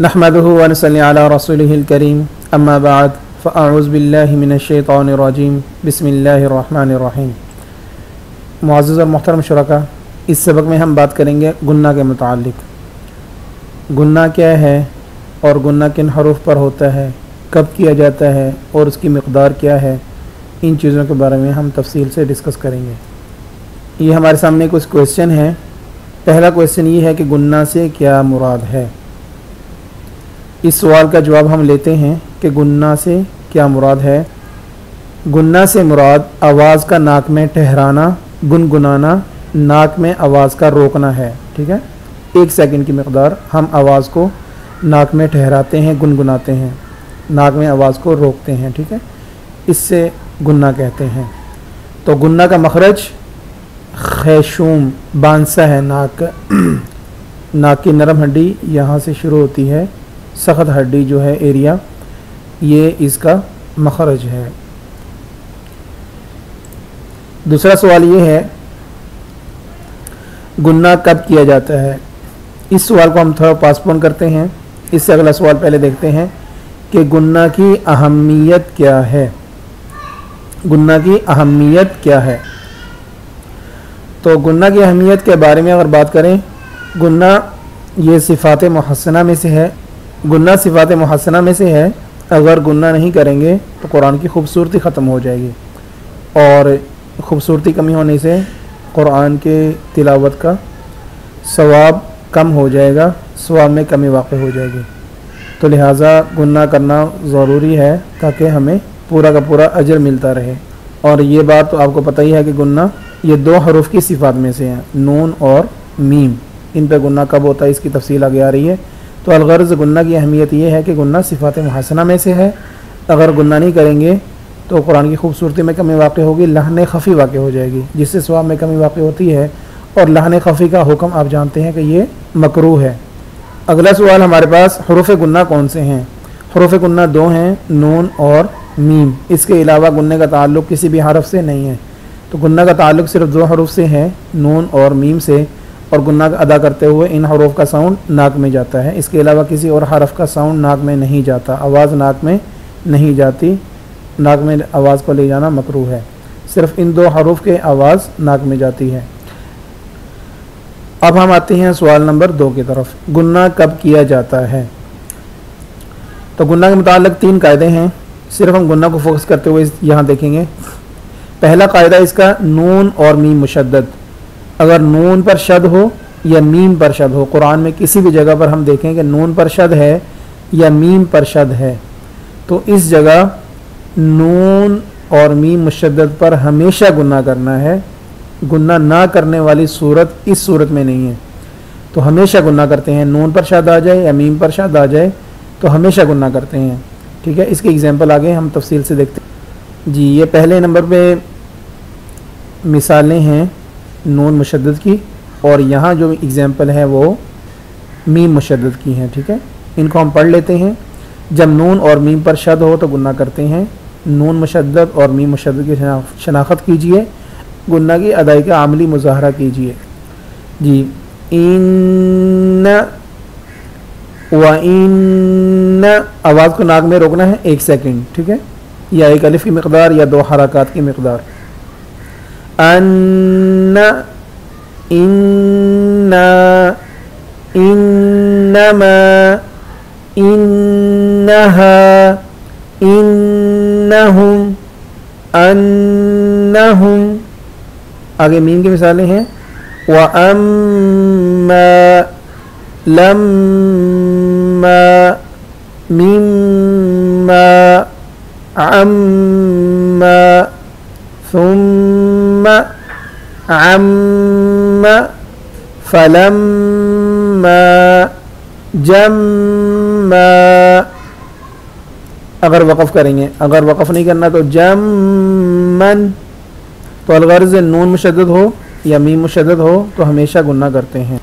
नहमदुहु व नसल्ली अला रसूलिहिल करीम अम्मा बाद फ़अऊज़ु बिल्लाहि मिनश्शैतानिर रजीम बिस्मिल्लाहिर रहमानिर रहीम। मुअज़्ज़ज़ और मोहतरम शुरका, इस सबक में हम बात करेंगे गुन्ना के मुताल्लिक़। गुन्ना क्या है और गुन्ना किन हरूफ पर होता है, कब किया जाता है और उसकी मिक़दार क्या है, इन चीज़ों के बारे में हम तफसील से डिस्कस करेंगे। ये हमारे सामने कुछ क्वेश्चन हैं। पहला क्वेश्चन ये है कि गुन्ना से क्या मुराद है। इस सवाल का जवाब हम लेते हैं कि गुन्ना से क्या मुराद है। गुन्ना से मुराद आवाज़ का नाक में ठहराना, गुनगुनाना, नाक में आवाज़ का रोकना है। ठीक है, 1 सेकंड की मिक़दार हम आवाज़ को नाक में ठहराते हैं, गुनगुनाते हैं, नाक में आवाज़ को रोकते हैं। ठीक है, इससे गुन्ना कहते हैं। तो गुन्ना का मखरज खैशूम बांसा है। नाक की नरम हड्डी यहाँ से शुरू होती है, सख्त हड्डी जो है एरिया, ये इसका मखरज है। दूसरा सवाल ये है गुन्ना कब किया जाता है। इस सवाल को हम थोड़ा पासपोन करते हैं, इससे अगला सवाल पहले देखते हैं कि गुन्ना की अहमियत क्या है। गुन्ना की अहमियत क्या है। तो गुन्ना की अहमियत के बारे में अगर बात करें, गुन्ना ये सिफ़ात मुहस्सना में से है। गुन्ना सिफ़ात मुहस्सना में से है। अगर गुन्ना नहीं करेंगे तो कुरान की खूबसूरती ख़त्म हो जाएगी और खूबसूरती कमी होने से कुरान के तिलावत का सवाब कम हो जाएगा, सवाब में कमी वाक़ई हो जाएगी। तो लिहाजा गुन्ना करना ज़रूरी है ताकि हमें पूरा का पूरा अजर मिलता रहे। और ये बात तो आपको पता ही है कि गुन्ना ये 2 हरूफ की सिफ़ात में से हैं, नून और मीम। इन पर गुन्ना कब होता है इसकी तफसील आगे आ रही है। तो अलगर्ज़ गुन्ना की अहमियत ये है कि गुन्ना सिफ़ात मुहस्सना में से है। अगर गुन्ना नहीं करेंगे तो कुरान की खूबसूरती में कमी वाक़ई होगी, लहन ख़फ़ी वाक़ई हो जाएगी, जिससे सवाब में कमी वाक़ई होती है। और लहन ख़फ़ी का हुक्म आप जानते हैं कि ये मकरूह है। अगला सवाल हमारे पास हरूफ़ गुन्ना कौन से हैं। हरूफ़ गुन्ना 2 हैं, नून और मीम। इसके अलावा गुन्ने का ताल्लुक़ किसी भी हरफ से नहीं है। तो गुन्ना का ताल्लुक़ सिर्फ 2 हरूफ से है, नून और मीम से। और गुन्ना अदा करते हुए इन हरूफ का साउंड नाक में जाता है। इसके अलावा किसी और हरफ का साउंड नाक में नहीं जाता, आवाज़ नाक में नहीं जाती। नाक में आवाज़ को ले जाना मकरूह है। सिर्फ इन 2 हरूफ के आवाज़ नाक में जाती है। अब हम आते हैं सवाल नंबर 2 की तरफ। गुन्ना कब किया जाता है। तो गुन्ना के मुताल्लिक़ 3 कायदे हैं। सिर्फ हम गुन्ना को फोकस करते हुए यहाँ देखेंगे। पहला कायदा इसका नून और मीम मुशद्दद। अगर नून पर शद हो या मीम पर शद हो, कुरान में किसी भी जगह पर हम देखें कि नून पर शद है या मीम पर शद है, तो इस जगह नून और मीम मुशद्दद पर हमेशा गुन्ना करना है। गुन्ना ना करने वाली सूरत इस सूरत में नहीं है। तो हमेशा गुन्ना करते हैं। नून पर शद आ जाए या मीम पर शद आ जाए तो हमेशा गुन्ना करते हैं। ठीक है, इसके एग्जाम्पल आगे हम तफसील से देखते हैं। जी, ये पहले नंबर पे मिसालें हैं नून मुशद्दद की, और यहाँ जो एग्जाम्पल है वो मीम मुशद्दद की हैं। ठीक है, इनको हम पढ़ लेते हैं। जब नून और मीम पर शद हो तो गुन्ना करते हैं। नून मुशद्दद और मीम मुशद्दद की शनाख्त कीजिए, गुन्ना की अदाई का आमली मुज़ाहरा कीजिए। जी, इन व इन, आवाज़ को नाक में रोकना है 1 सेकंड। ठीक है, या 1 अलिफ की मिक़दार या 2 हरकात की मिक़दार। अन्ना, इन्ना, इन्नमा, इन्नहा, इन्नहुम, अन्नहुम। आगे मीम की मिसालें हैं। व अम्मा, लम्मा, मिम्मा, अम्मा, सुम्मा, अम्मा, फलम्मा, जम्मा। अगर वक़फ़ करेंगे, अगर वक़फ़ नहीं करना तो जम्मन। तो अलगर्ज़ नून मुशद्दद हो या मीम मुशद्दद हो तो हमेशा गुन्ना करते हैं।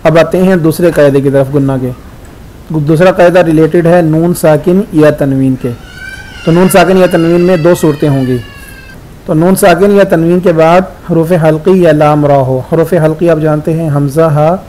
अब आते हैं दूसरे कायदे की तरफ गुन्ना के। दूसरा कायदा रिलेटेड है नून साकिन या तनवीन के। तो नून साकिन या तनवीन में 2 सूरतें होंगी। तो नून साकिन या तनवीन के बाद हरूफ हल्की या लाम रा हो। हरूफ हल्की आप जानते हैं हमज़ा, हा,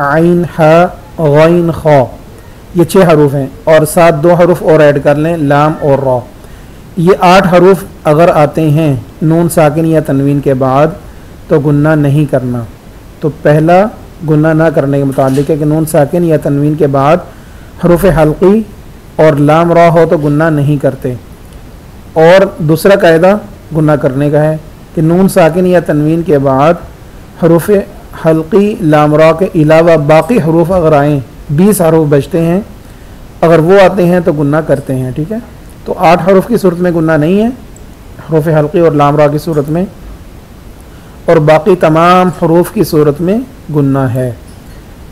आइन, हा, गैन, खा। ये 6 हरूफ हैं और साथ 2 हरूफ और ऐड कर लें, लाम और रॉ। ये 8 हरूफ अगर आते हैं नून साकिन या तनवीन के बाद तो गुन्ना नहीं करना। तो पहला गुन्ना ना करने के मुतालिक है कि नून साकिन या तनवीन के बाद हरूफ हल्की और लाम रॉ हो तो गुन्ना नहीं करते। और दूसरा कायदा गुन्ना करने का है कि नून साकिन या तनवीन के बाद हरूफ हल्की लाम रॉ के अलावा बाकी हरूफ अगर आएँ, 20 हरूफ बचते हैं, अगर वो आते हैं तो गुन्ना करते हैं। ठीक है, तो 8 हरूफ की सूरत में गुन्ना नहीं है हरूफ हल्की और लाम रॉ की सूरत में, और बाकी तमाम हरूफ की सूरत में गुन्ना है।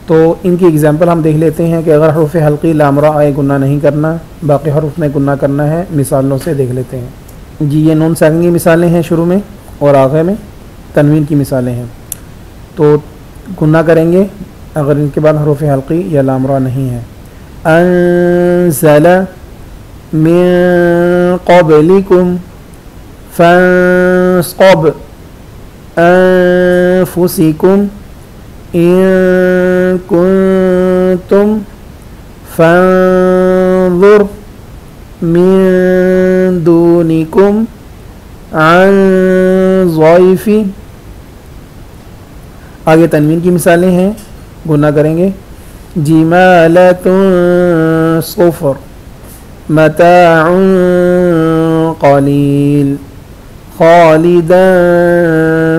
तो इनकी एग्जांपल हम देख लेते हैं कि अगर हरूफ हल्की लाम रॉ आए गुन्ना नहीं करना, बाकी हरूफ में गुन्ना करना है। मिसालों से देख लेते हैं जी। ये नून साकिन की मिसालें हैं शुरू में और आखिर में तनवीन की मिसालें हैं। तो गुन्ना करेंगे अगर इनके बाद हरूफ हल्की या लाम रॉ नहीं है। अंज़ला मिन क़ब्लिकुम फ़ंक़ब अनफुसिकुम इन कुंतुम फ़ंज़ुर मिन दूनिकुम अन ज़ॉइफ़ी। आगे तनवीन की मिसालें हैं, गुन्ना करेंगे। जिमालतुन सुफ़र मताउन क़लील ख़ालिदन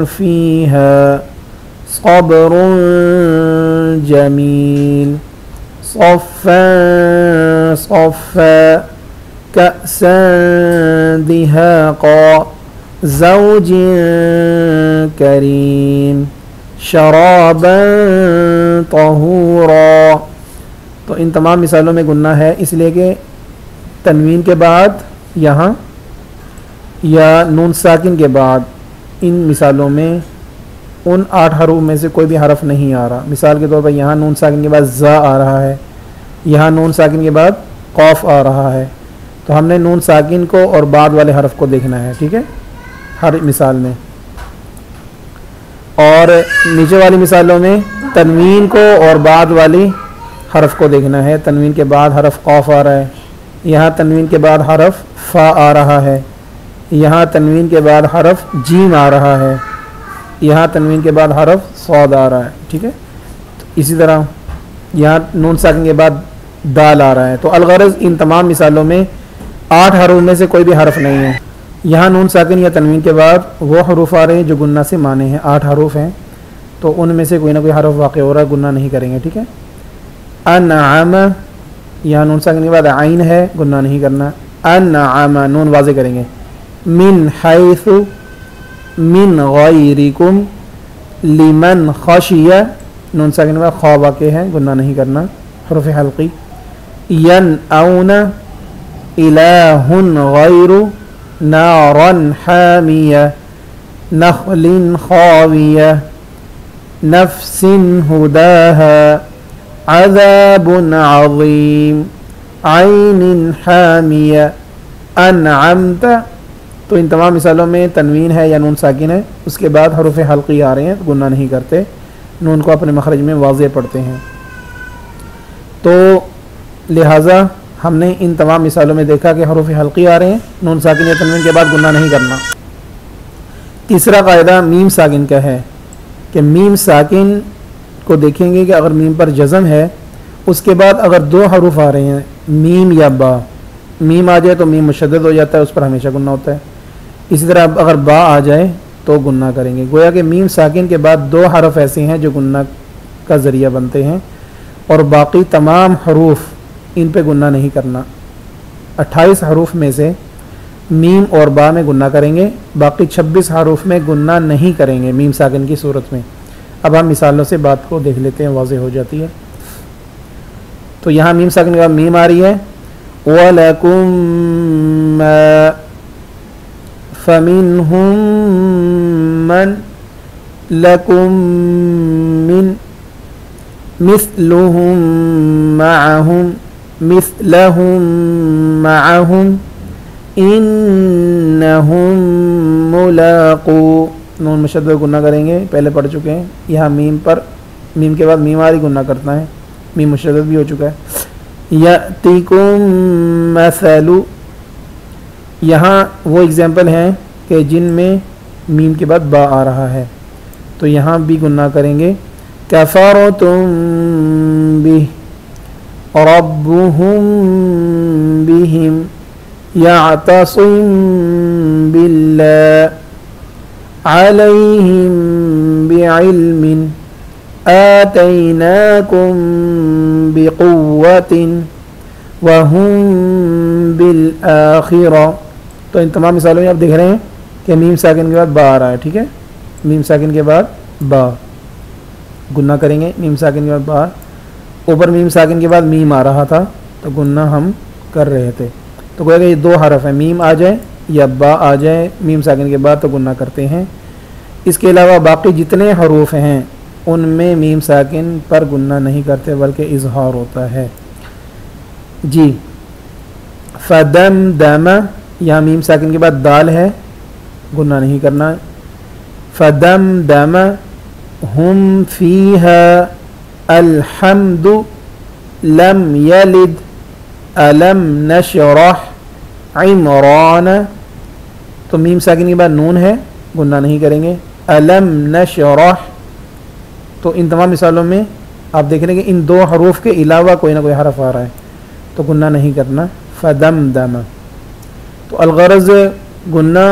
फ़ीहा सब्रुन जमील सफ़्फ़न सफ़्फ़ा कअसन दिहाक़ा ज़ौजिन करीम शराबन तहूरा। तो इन तमाम मिसालों में गुन्ना है, इसलिए कि तनवीन के बाद यहाँ या नून साकिन के बाद इन मिसालों में उन 8 हरूफ में से कोई भी हरफ नहीं आ रहा। मिसाल के तौर पर यहाँ नून साकिन के बाद ज़ा आ रहा है, यहाँ नून साकिन के बाद क़ाफ आ रहा है। तो हमने नून साकिन को और बाद वाले हरफ को देखना है। ठीक है, हर मिसाल में। और नीचे वाली मिसालों में तनवीन को और बाद वाली हरफ को देखना है। तनवीन के बाद हरफ क़ाफ आ रहा है, यहाँ तनवीन के बाद हरफ फ़ा आ रहा है, यहाँ तनवीन के बाद हरफ जीम आ रहा है, यहाँ तनवीन के बाद हरफ सौद आ रहा है। ठीक है, तो इसी तरह यहाँ नून साकिन के बाद दाल आ रहा है। तो अलगरज़ इन तमाम मिसालों में 8 हरूफ में से कोई भी हरफ नहीं है। यहाँ नून साकिन या तनवीन के बाद वो हरूफ आ रहे हैं जो गुन्ना से माने हैं। 8 हरूफ हैं तो उनमें से कोई ना कोई हरफ वाक़ हो रहा है, गुन्ना नहीं करेंगे। ठीक है, अनअम, यहाँ नून साकिन के बाद आइन है, गुन्ना नहीं करना। अनअम नून वाज़े करेंगे। मिन हैसु मिन गैरिकुम लिमन खशिया, नून साकिन के बाद खा वाक़े है, गुन्ना नहीं करना। हरफ हल्की। यनऔना इलाहुन गैरु नारन हामिया नखलिन खाविया नफ्सिन हुदाहा अज़ाबुन अज़ीम आइनिन हामिया अनअमता। तो इन तमाम मिसालों में तनवीन है या नून साकिन है, उसके बाद हरूफ हल्की आ रहे हैं तो गुन्ना नहीं करते, नून को अपने मखरज में वाज़े पढ़ते हैं। तो लिहाजा हमने इन तमाम मिसालों में देखा कि हरूफ हल्की आ रहे हैं, नून साकिन या तनवीन के बाद गुन्ना नहीं करना। तीसरा कायदा मीम साकिन का है कि मीम साकिन को देखेंगे कि अगर मीम पर जज़म है, उसके बाद अगर 2 हरूफ आ रहे हैं मीम या बा, मीम आ जाए तो मीम मुशद्दद हो जाता है, उस पर हमेशा गुन्ना होता है। इसी तरह अगर बा आ जाए तो गुन्ना करेंगे। गोया कि मीम साकिन के बाद 2 हरफ ऐसे हैं जो गुन्ना का ज़रिया बनते हैं और बाकी तमाम हरूफ इन पे गुन्ना नहीं करना। 28 हरूफ में से मीम और बा में गुन्ना करेंगे, बाकी 26 हरूफ में गुन्ना नहीं करेंगे मीम साकिन की सूरत में। अब हम मिसालों से बात को देख लेते हैं, वाज़ेह हो जाती है। तो यहाँ मीम साकिन के बाद मीम आ रही है। वलकुम फमिनहुम मन लकुम मिन मिस्लुहुम मअहुम मिस्लहुम मअहुम इन्नहुम मुलाक़ू। नून मुशद्दद गुन्ना करेंगे, पहले पढ़ चुके हैं। यहाँ मीम पर मीम के बाद मीम आ रही, गुन्ना करना है, मीम मुशद्दद भी हो चुका है। यअतिकुम मसलु, यहाँ वो एग्जाम्पल हैं कि जिनमें मीम के बाद बा आ रहा है, तो यहाँ भी गुन्ना करेंगे। कफ़रतुम बिह रब्बुहुम बिहिम यअतसिम बिल्लाह अलैहिम बिइल्मिन आतैनाकुम बिक़ुव्वतिन वहुम बिलआखिरा। तो इन तमाम मिसालों में आप देख रहे हैं कि मीम साकिन के बाद बा आ रहा है, ठीक है। मीम साकिन के बाद बा गुन्ना करेंगे, मीम साकिन के बाद बा। ऊपर मीम साकिन के बाद मीम आ रहा था तो गुन्ना हम कर रहे थे, तो कोई ये दो हरफ है, मीम आ जाए या बा आ जाए मीम साकिन के बाद तो गुन्ना करते हैं। इसके अलावा बाकी जितने हरूफ हैं उनमें मीम साकिन पर गुन्ना नहीं करते बल्कि इजहार होता है जी। फदम दमा, यहाँ मीम साकिन के बाद दाल है, गुन्ना नहीं करना। फदम दमा हुम फीहा अल्हम्दु लम यलिद अलम नशरह इमरान, तो मीम साकिन के बाद नून है, गुन्ना नहीं करेंगे। अलम नशरह, तो इन तमाम मिसालों में आप देख रहे हैं कि इन दो हरूफ के अलावा कोई ना कोई हरफ आ रहा है तो गुन्ना नहीं करना। फदम दमा, तो अलगरज गुन्ना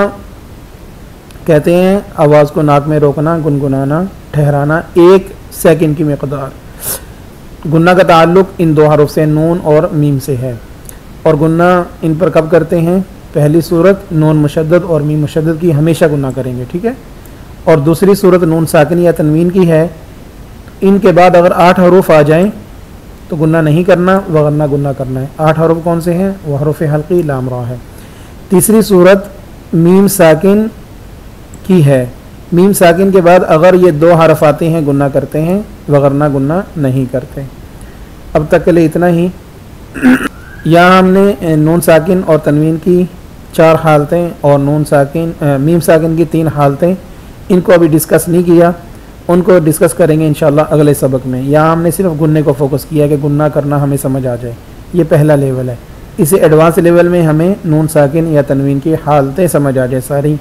कहते हैं आवाज़ को नाक में रोकना, गुनगुनाना, ठहराना 1 सेकंड की मकदार। गुन्ना का ताल्लुक़ इन दो हरूफ से नून और मीम से है, और गुन्ना इन पर कब करते हैं? पहली सूरत नून मुशद्दद और मीम मुशद्दद की हमेशा गुन्ना करेंगे, ठीक है। और दूसरी सूरत नून साकिन या तनवीन की है, इनके बाद अगर 8 हरूफ आ जाएं तो गुन्ना नहीं करना, वगरना गुन्ना करना है। 8 हरूफ कौन से हैं? वह हरूफ हल्की लाम रा है। तीसरी सूरत मीम साकिन की है, मीम साकिन के बाद अगर ये 2 हरफ आते हैं गुन्ना करते हैं, वगरना गुन्ना नहीं करते। अब तक के लिए इतना ही। यहाँ हमने नून साकिन और तनवीन की 4 हालतें और नून साकिन मीम साकिन की 3 हालतें, इनको अभी डिस्कस नहीं किया, उनको डिस्कस करेंगे इंशाल्लाह अगले सबक में। यहाँ हमने सिर्फ गुन्ने को फोकस किया कि गुन्ना करना हमें समझ आ जाए, ये पहला लेवल है। इसे एडवांस लेवल में हमें नून साकिन या तनवीन की हालतें समझ आ जाए सारी,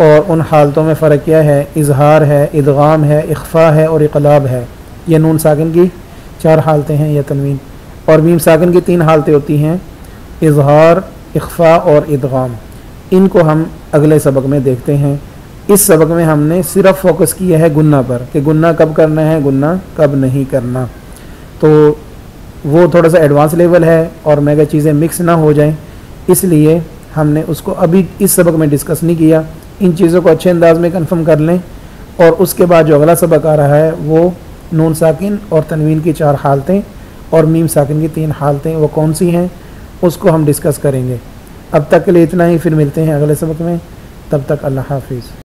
और उन हालतों में फ़र्क क्या है, इजहार है, इदगाम है, इख्फा है और इक़लाब है। ये नून साकिन की 4 हालतें हैं या तनवीन, और मीम साकिन की 3 हालतें होती हैं, इजहार, इख्फा और इदगाम। इनको हम अगले सबक में देखते हैं। इस सबक में हमने सिर्फ फोकस किया है गुन्ना पर कि गुन्ना कब करना है, गुन्ना कब नहीं करना। तो वो थोड़ा सा एडवांस लेवल है और मैं क्या चीज़ें मिक्स ना हो जाएं, इसलिए हमने उसको अभी इस सबक में डिस्कस नहीं किया। इन चीज़ों को अच्छे अंदाज में कंफर्म कर लें, और उसके बाद जो अगला सबक आ रहा है वो नून साकिन और तनवीन की 4 हालतें और मीम साकिन की 3 हालतें वो कौन सी हैं उसको हम डिस्कस करेंगे। अब तक के लिए इतना ही, फिर मिलते हैं अगले सबक में। तब तक अल्लाह हाफिज़।